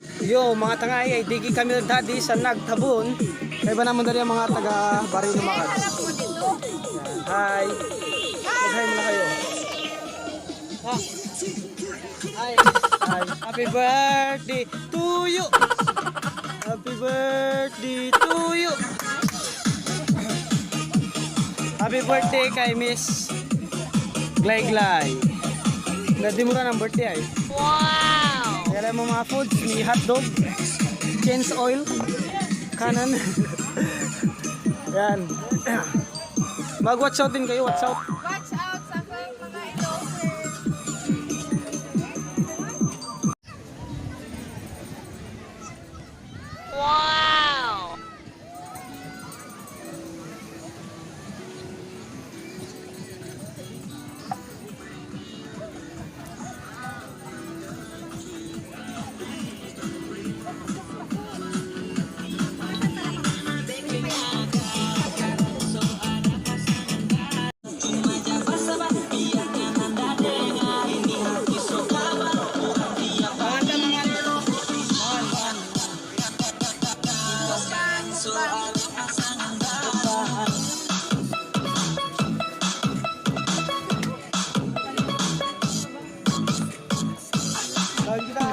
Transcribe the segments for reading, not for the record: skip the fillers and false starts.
Yo, mga tangay ay digi kami dadi sa nagtabon. Kaya ba naman dali ang mga taga Barrio Lumakas. Hi. Mag-hi muna kayo. Ah. Hi. Hi. Happy birthday to you. Happy birthday to you. Happy birthday kay Miss Glay Glay. Nadimura ng birthday ay. Wow! Kaya mo mga foods, may hotdog, change oil, kanan. Yan. Mag-watch out din kayo, watch out. Watch out sa mga endorser. Wow!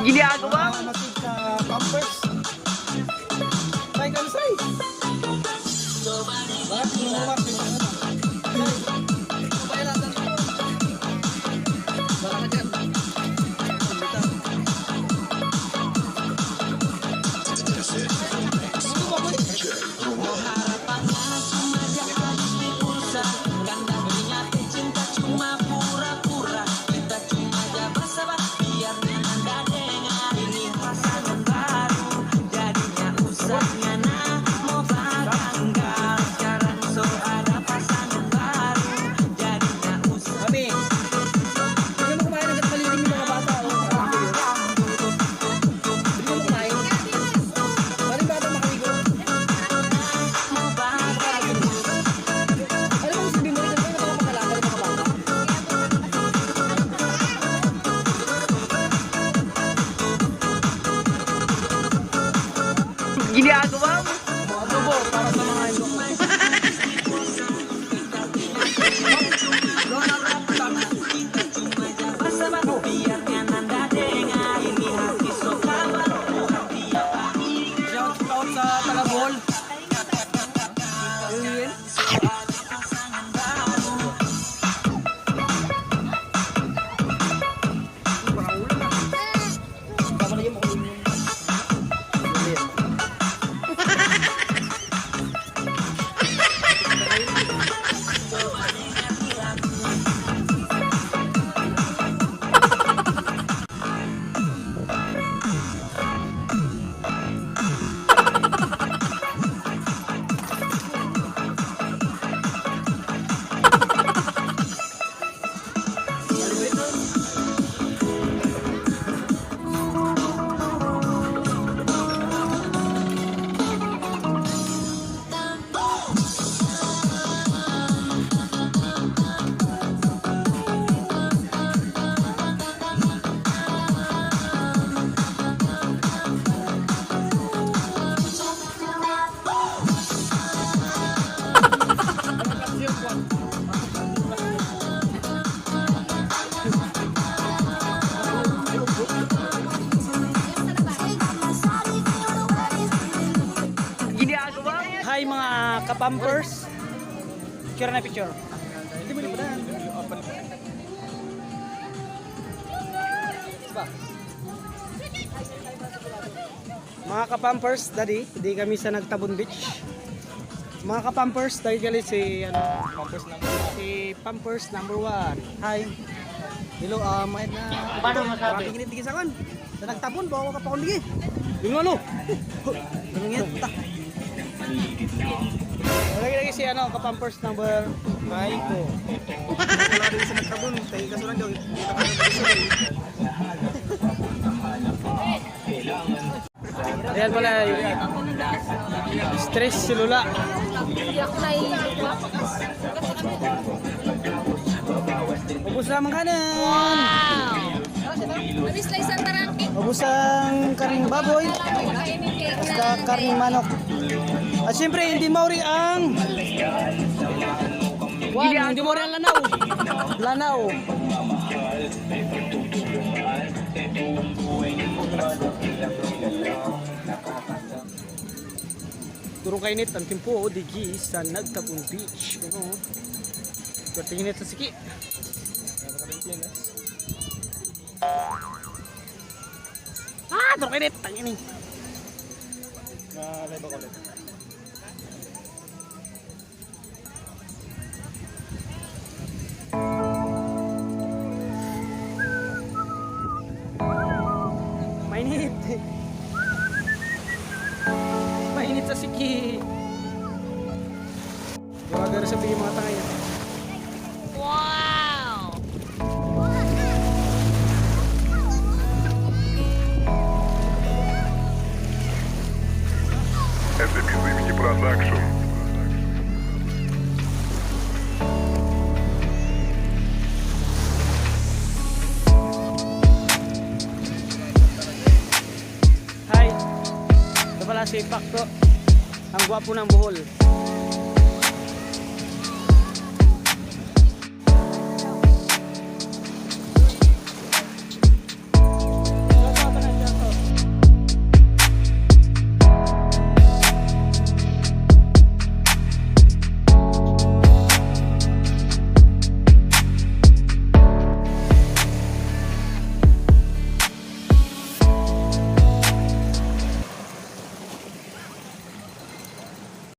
Ginagawa mo sa Pampers. Say ka say. Bakit mo Ginagawa mo? adobo para sa mga ilo. Shout out sa Talabol. Hi mga kapampers. Picture na picture. Hindi mo lipunan. Mga kapampers, daddy, hindi kami sa Nagtabon Beach. Mga kapampers, dahil gali si si Pampers number 1. Hi. Hello, mahit na. Paano masabi? Tingin sa kan. Sa Nagtabon, bawa ka pa kundi. Yung ano? Tumingit ta. Lagi si kapampers number 5 ko. Wala din sa Nagtabon, tayo kasulan daw. Ayan pala yung stress si Lula. Hindi ako naiiyak. Ubus naman kanan. Wow! Alis lang isang tarangke. Ubus ang karing baboy. Kainin cake Basta karing manok. At syempre, hindi mauri ang... Hindi mauri ang lanaw. Lanaw. Turong kainit ang timpo digi sa Nagtabon Beach. Ano? Pertinginit sa siki. Turong kainit. Tangin eh. Live ako ulit. Mainit. Mainit sa siki. Gawa-gara sa bigay mga tangay. Wow! Это безымени продакшн. Hi. Ito pala si Pakto. Ang gwapo ng buhol.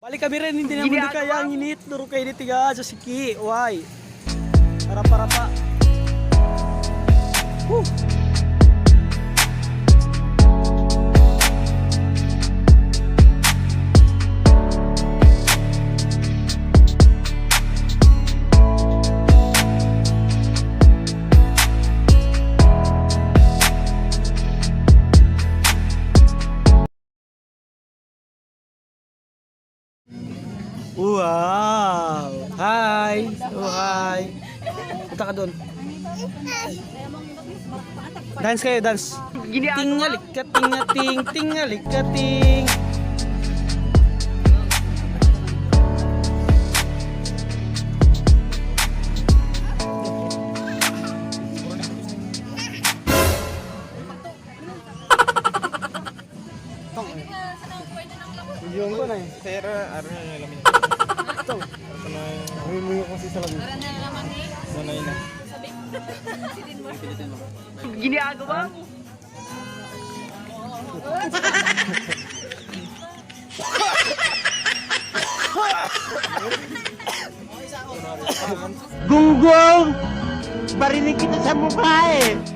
Balik kami rin, hindi naman di kaya ang init. Duro kayo ni tiga sa siki. Uy. Para pa. Woo. Wow! Hi! Oh, hi! Punta ka doon. Dance kayo, dance. Tingalik ka, tingating, tingalik ka, ting. Yung ko na eh. Pero, ano na lamin. Ito. Humimuyo kasi sa labi. Sanay na. Ginagawa mo. Gunggong! Barinig kita sa mukha eh!